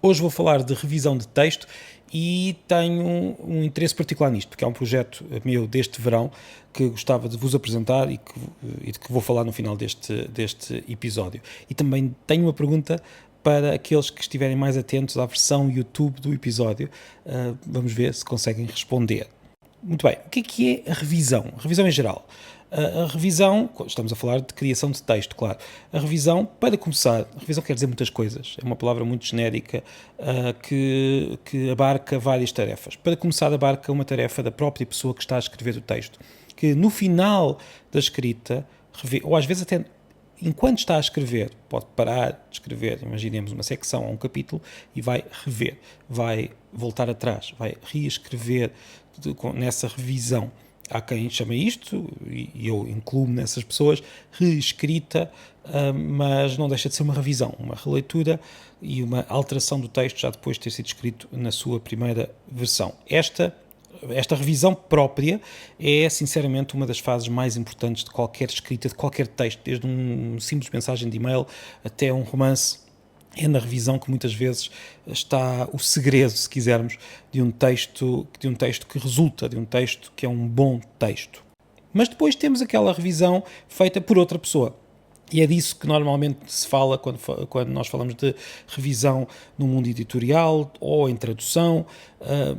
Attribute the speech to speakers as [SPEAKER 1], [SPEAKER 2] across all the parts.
[SPEAKER 1] Hoje vou falar de revisão de texto e tenho um interesse particular nisto, porque é um projeto meu deste verão que gostava de vos apresentar e de que vou falar no final deste episódio. E também tenho uma pergunta para aqueles que estiverem mais atentos à versão YouTube do episódio. Vamos ver se conseguem responder. Muito bem, o que é a revisão? A revisão em geral. A revisão, estamos a falar de criação de texto, claro. A revisão, para começar, a revisão quer dizer muitas coisas. É uma palavra muito genérica que abarca várias tarefas. Para começar, abarca uma tarefa da própria pessoa que está a escrever o texto, que no final da escrita, ou às vezes até enquanto está a escrever, pode parar de escrever, imaginemos uma secção ou um capítulo, e vai rever, vai voltar atrás, vai reescrever nessa revisão. Há quem chama isto, e eu incluo-me nessas pessoas, reescrita, mas não deixa de ser uma revisão, uma releitura e uma alteração do texto já depois de ter sido escrito na sua primeira versão. Esta revisão própria é, sinceramente, uma das fases mais importantes de qualquer escrita, de qualquer texto, desde uma simples mensagem de e-mail até um romance. É na revisão que muitas vezes está o segredo, se quisermos, de um texto que resulta, de um texto que é um bom texto. Mas depois temos aquela revisão feita por outra pessoa. E é disso que normalmente se fala quando nós falamos de revisão no mundo editorial ou em tradução.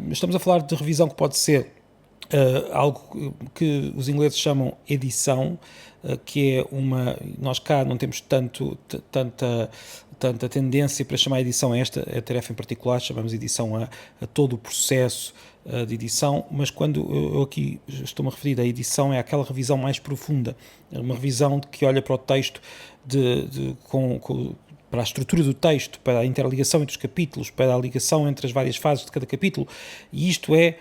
[SPEAKER 1] Estamos a falar de revisão que pode ser algo que os ingleses chamam edição, que é uma... Nós cá não temos tanta tendência para chamar edição a esta a tarefa em particular, chamamos edição a todo o processo de edição, mas quando eu aqui estou-me a referir à edição é aquela revisão mais profunda, uma revisão que olha para o texto para a estrutura do texto, para a interligação entre os capítulos, para a ligação entre as várias fases de cada capítulo, e isto é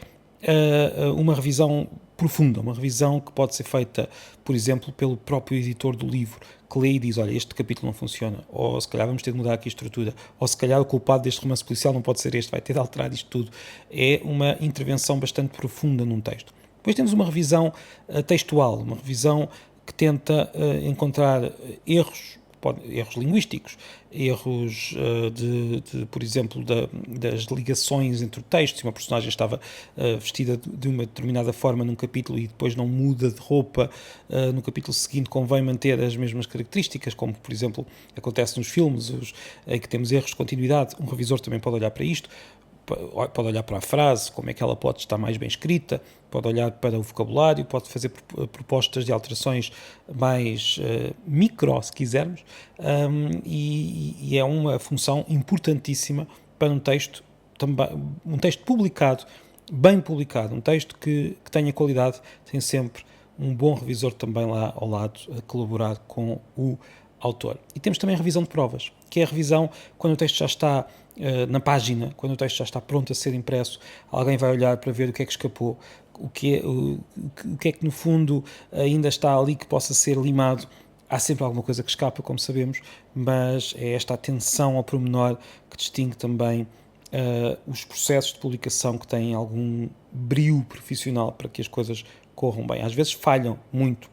[SPEAKER 1] uma revisão profunda, uma revisão que pode ser feita, por exemplo, pelo próprio editor do livro, que lê e diz, olha, este capítulo não funciona, ou se calhar vamos ter de mudar aqui a estrutura, ou se calhar o culpado deste romance policial não pode ser este, vai ter de alterar isto tudo. É uma intervenção bastante profunda num texto. Depois temos uma revisão textual, uma revisão que tenta encontrar erros linguísticos, erros por exemplo, das ligações entre o texto. Se uma personagem estava vestida de uma determinada forma num capítulo e depois não muda de roupa no capítulo seguinte, convém manter as mesmas características, como, por exemplo, acontece nos filmes, em que temos erros de continuidade. Um revisor também pode olhar para isto, pode olhar para a frase, como é que ela pode estar mais bem escrita, pode olhar para o vocabulário, pode fazer propostas de alterações mais micro, se quisermos, e é uma função importantíssima para um texto publicado, bem publicado, um texto que tenha qualidade, tem sempre um bom revisor também lá ao lado a colaborar com o autor. E temos também a revisão de provas, que é a revisão quando o texto já está na página, quando o texto já está pronto a ser impresso, alguém vai olhar para ver o que é que escapou, o que é que no fundo ainda está ali que possa ser limado. Há sempre alguma coisa que escapa, como sabemos, mas é esta atenção ao pormenor que distingue também os processos de publicação que têm algum brio profissional para que as coisas corram bem. Às vezes falham muito,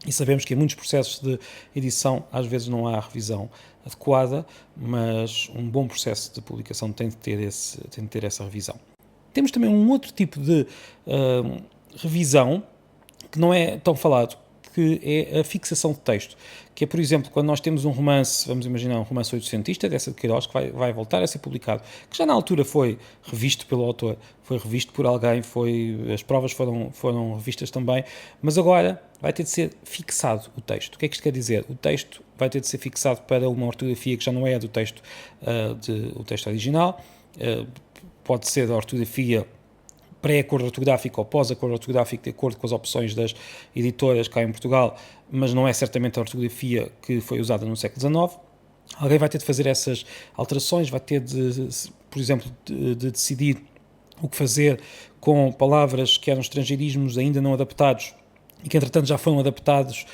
[SPEAKER 1] e sabemos que em muitos processos de edição às vezes não há revisão adequada, mas um bom processo de publicação tem de ter essa revisão. Temos também um outro tipo de revisão que não é tão falado, que é a fixação de texto, que é, por exemplo, quando nós temos um romance, vamos imaginar um romance oitocentista, dessa de Queiroz, que vai voltar a ser publicado, que já na altura foi revisto pelo autor, foi revisto por alguém, as provas foram revistas também, mas agora vai ter de ser fixado o texto. O que é que isto quer dizer? O texto vai ter de ser fixado para uma ortografia que já não é do texto, o texto original, pode ser da ortografia pré-acordo ortográfico ou pós-acordo ortográfico, de acordo com as opções das editoras cá em Portugal, mas não é certamente a ortografia que foi usada no século XIX. Alguém vai ter de fazer essas alterações, vai ter de, por exemplo, de decidir o que fazer com palavras que eram estrangeirismos ainda não adaptados e que, entretanto, já foram adaptados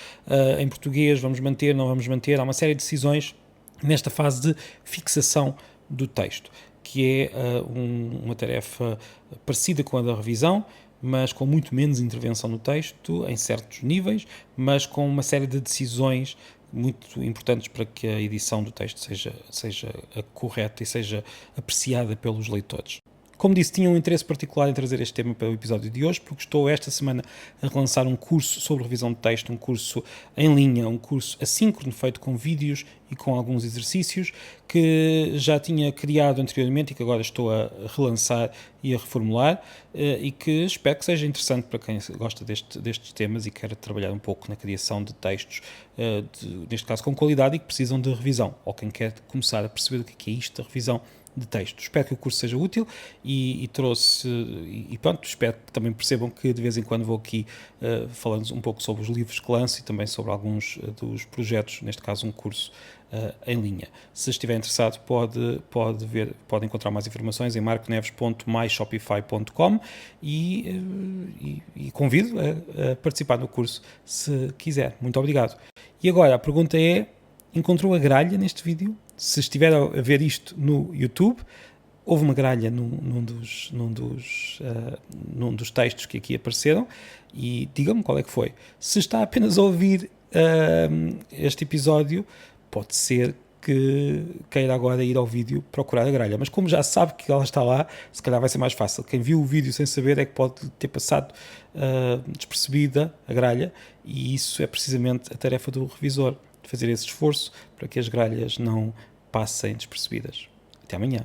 [SPEAKER 1] em português. Vamos manter, não vamos manter? Há uma série de decisões nesta fase de fixação do texto, que é uma tarefa parecida com a da revisão, mas com muito menos intervenção no texto, em certos níveis, mas com uma série de decisões muito importantes para que a edição do texto seja correta e seja apreciada pelos leitores. Como disse, tinha um interesse particular em trazer este tema para o episódio de hoje, porque estou esta semana a relançar um curso sobre revisão de texto, um curso em linha, um curso assíncrono, feito com vídeos e com alguns exercícios, que já tinha criado anteriormente e que agora estou a relançar e a reformular, e que espero que seja interessante para quem gosta destes temas e quer trabalhar um pouco na criação de textos, neste caso com qualidade, e que precisam de revisão, ou quem quer começar a perceber o que é isto da revisão de texto. Espero que o curso seja útil e trouxe, e pronto, espero que também percebam que de vez em quando vou aqui falando um pouco sobre os livros que lanço e também sobre alguns dos projetos, neste caso um curso em linha. Se estiver interessado pode encontrar mais informações em marconeves.myshopify.com e convido a participar no curso se quiser. Muito obrigado. E agora a pergunta é, encontrou a gralha neste vídeo? Se estiver a ver isto no YouTube, houve uma gralha num dos textos que aqui apareceram e digam-me qual é que foi. Se está apenas a ouvir este episódio, pode ser que queira agora ir ao vídeo procurar a gralha, mas como já sabe que ela está lá, se calhar vai ser mais fácil. Quem viu o vídeo sem saber é que pode ter passado despercebida a gralha, e isso é precisamente a tarefa do revisor, de fazer esse esforço para que as gralhas não passem despercebidas. Até amanhã.